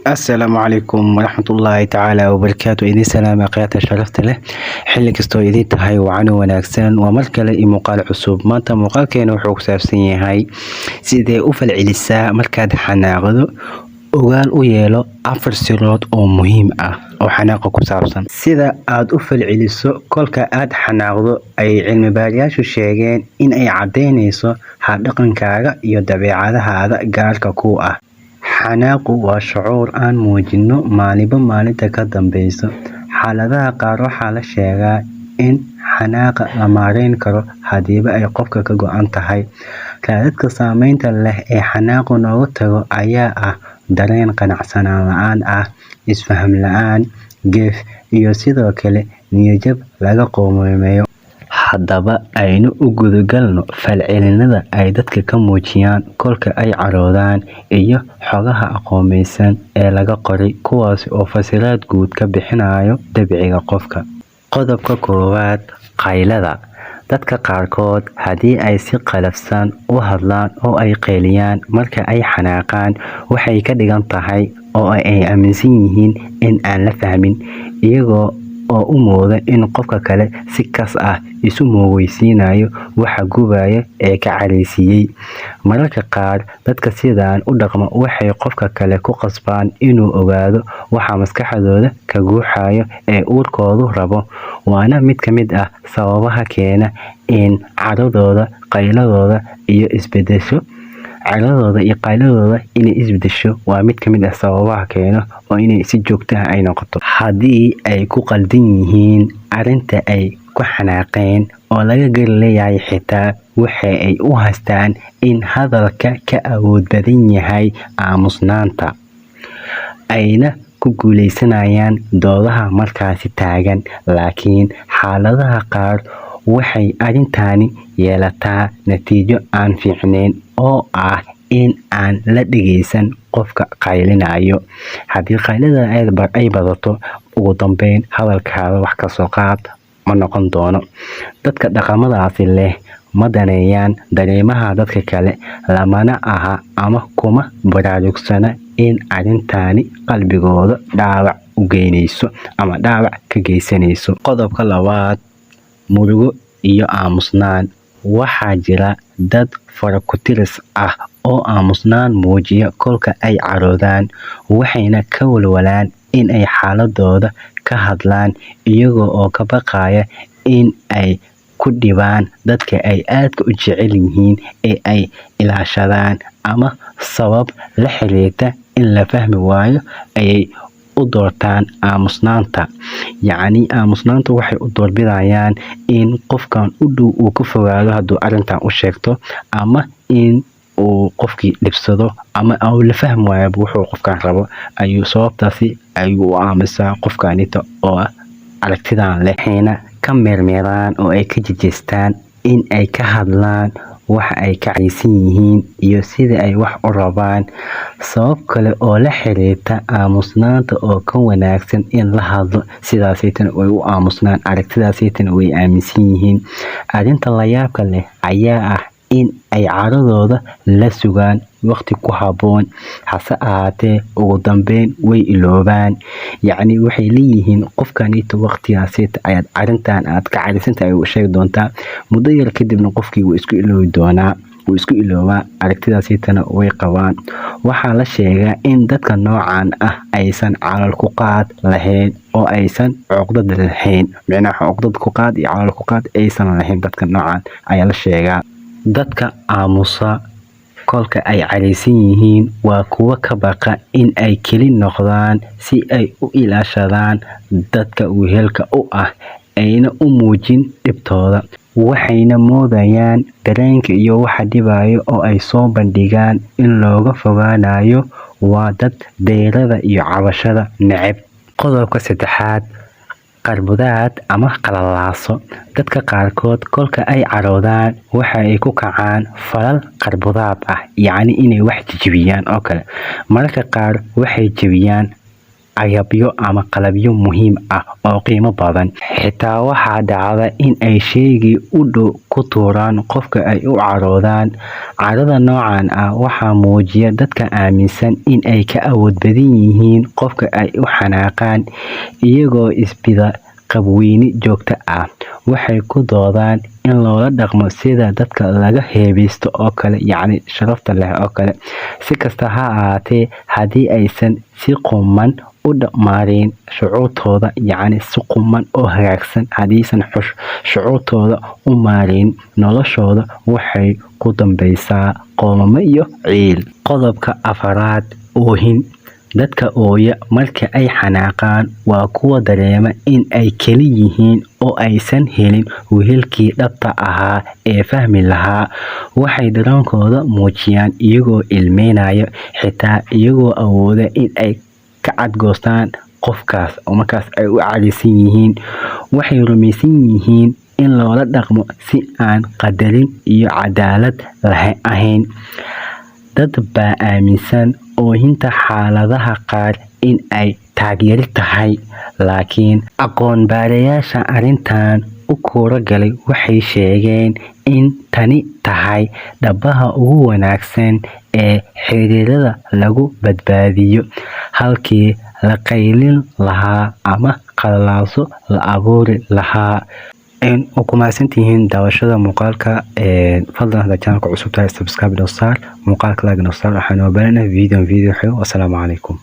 asalaamu calaykum waraxmatullaahi tacaala wabarakaatu. idin salaama qiyaata sharafta leh xilli kastoo idin tahay wacano wanaagsan. waa mar kale iyo muuqaal cusub. maanta muuqaalkeena wuxuu ku saabsan yahay sidee u falcelisaa markaad xanaaqdo. ogaal u yeelo 4 sirood oo muhiim ah oo xanaaqa ku saabsan. sida aad u falceliso kolka aad xanaaqdo ay cilmi baarayaashu sheegeen in ay caddaynayso habdhaqankaaga iyo dabeecadahaada gaarka ku ah. xanaaqu waa shucuur aan muujino maalinba maalinta ka dambeysa. xaaladaha qaar waxaa la sheegaa in xanaaqa la maareyn karo hadiiba ay qofka ka go-an tahay. raadadka saameynta leh ee xanaaqu nooga tago ayaa ah dareen qanacsanaan la-aan ah, isfaham la-aan, geef iyo sidoo kale niyadjab laga qoomeymeeyo. haddaba aynu u gudagalno falcelinada ay dadka ka muujiyaan kolka ay caroodaan iyo xogaha aqoonmaysan ee laga qoray kuwaasi oo fasiraad guud ka bixinayo dabiciga qofka. qodobka koowaad, qaylada. dadka qaarkood haddii ay si qalafsan u hadlaan oo ay qayliyaan marka ay xanaaqaan waxay ka dhigan tahay oo ay aaminsan yihiin in aan la fahmin, iyagoo oo u mooda in qofka kale si kas ah isu moogeysiinayo waxa gubaya ee ka careysiiyey. mararka qaar dadka sidaan u dhaqma waxay qofka kale ku qasbaan inuu ogaado waxa maskaxdooda ka guuxayo ee uurkoodu rabo, waana mid ka mid ah sababaha keena in caradooda iyo qayladooda inay isbedesho. waa mid ka mid ah sababaha keeno oo inay si joogto ah ay noqoto. haddii ay ku qaldan yihiin arinta ay ku xanaaqeen oo laga gari leeyahay, xitaa waxa ay u haystaan in hadalka ka awood badan yahay aamusnaanta, ayna ku guuleysanayaan doodaha markaasi taagan. laakiin xaaladaha qaar waxay arintani yeelataa natiijo aan fiicneyn oo ah in aan la dhegeysan qofka qaylinayo. haddii qaylada ay badato, ugu dambeyn hadalkaada wax kasoo qaad ma noqon doono. dadka dhaqamadaasi leh ma daneeyaan dareemaha dadka kale, lamana aha ama kuma baraarugsana in arintani qalbigooda dhaawac u geyneyso ama dhaawac ka geysaneyso. qodobka labaad, murugo iyo aamusnaan. waxaa jira dad faraku-tiris ah oo aamusnaan muujiya kolka ay caroodaan, waxayna ka walwalaan in ay xaaladooda ka hadlaan iyaga oo ka baqaya in ay ku dhibaan dadka ay aadka u jecel yihiin ee ay ilaashadaan, ama sabab la xiriirta in la fahmi waayo ayay u doortaan aamusnaanta. aamusnaanta waxay u doorbidayaan in qofkan u dhow uu ka fogaado hadduu arintan u sheegto, ama in uu qofkii dhibsado ama la fahmi waayo wuxuu qofkan rabo, ayuu sababtaasi ayuu u aamusaa qofkanita oo aragtidan leh. waxayna ka meermeeraan oo ay ka jejestaan in ay ka hadlaan waxa ay ka careysan yihiin iyo sida ay wax u rabaan. sabab kale oo la xiriirta aamusnaanta oo ka wanaagsan in la hadlo, sidaasaytana way u aamusnaan, aragtidaasaytana way aaminsan yihiin. arrinta layaabka leh ayaa ah in ay caradooda la sugaan waqti ku habboon, hase ahaatee ugu dambeyn way iloobaan. waxay leeyihiin qofkanita waqtigaasita ayaad arintan aad ka carisantahay u sheegi doontaa, muddo yar kadibna qofkii wuu isku iloobaa, aragtidaasitana way qabaan. waxaa la sheegaa in dadka noocan ah aysan calal ku qaad lahayn oo aysan cuqdad lahayn, cuqdad ku qaad iyo calal ku qaad aysan lahayn. dadka noocan ayaa la sheegaa. dadka aamusa kolka ay careysan yihiin waa kuwa ka baqa in ay keli noqdaan si ay u ilaashadaan dadka wehelka u ah, ayna u muujin dhibtooda. waxayna moodayaan dareenka iyo waxa dhibayo oo ay soo bandhigaan in looga fogaanayo. waa dad dayrada iyo cabashada neceb. qodobka saddexaad, qarbudaad ama qalalaaso. dadka qaarkood kolka ay caroodaan waxa ay ku kacaan falal qarbudaad ah, inay wax jijibiyaan oo kale. mararka qaar waxay jebiyaan agabyo ama qalabyo muhiim ah oo qiimo badan. Xitaa waxaa dhacda in ay sheegii u dhow ku tuuraan qofka ay u caroodaan. Carada noocan ah waxaa muujiya dadka aaminsan in ay ka awood badan yihiin qofka ay u xanaaqaan, iyagoo isbida qabweyni joogto ah. Waxay ku doodaan in loola dhaqmo sida dadka laga heebeysto oo kale, yacni sharafta leh oo kale. Si kasta ha ahaatee, haddii aysan si quman u maareyn shucuurtooda, yacni si quman oo hagaagsan haddiisan shucuurtooda u maareyn, noloshooda waxay ku dambeysaa qoomamo iyo ciil. Qodobka 4, oohin. Dadka ooya marka ay xanaaqaan waa kuwa dareema in ay keli yihiin oo aysan helin wehelkii dhabta ahaa ee fahmi lahaa. Waxay dareenkooda muujiyaan iyagoo ilmeynaya, xitaa iyagoo awooda in ay ka cadgoostaan qofkaas oo markaas ay u carisan yihiin. Waxay rumaysan yihiin in loola dhaqmo si aan qadarin iyo cadaalad ahayn. Dad baa aaminsan oohinta xaaladaha qaar in ay taageero tahay, laakiin aqoon-baarayaasha arrintan u kuura galay waxay sheegeen in tani tahay dhabaha ugu wanaagsan ee xiriirada lagu badbaadiyo, halkii la qaylin lahaa ama qalalaasyo la abuuri lahaa. Ku mahadsantihiin daawashada muuqaalka. Fadlan hadda channelka cusub tahay subscribe noo saar, muuqaalka like noo saar. Waxaan u baahanahay video xew. Assalaamu calaykum.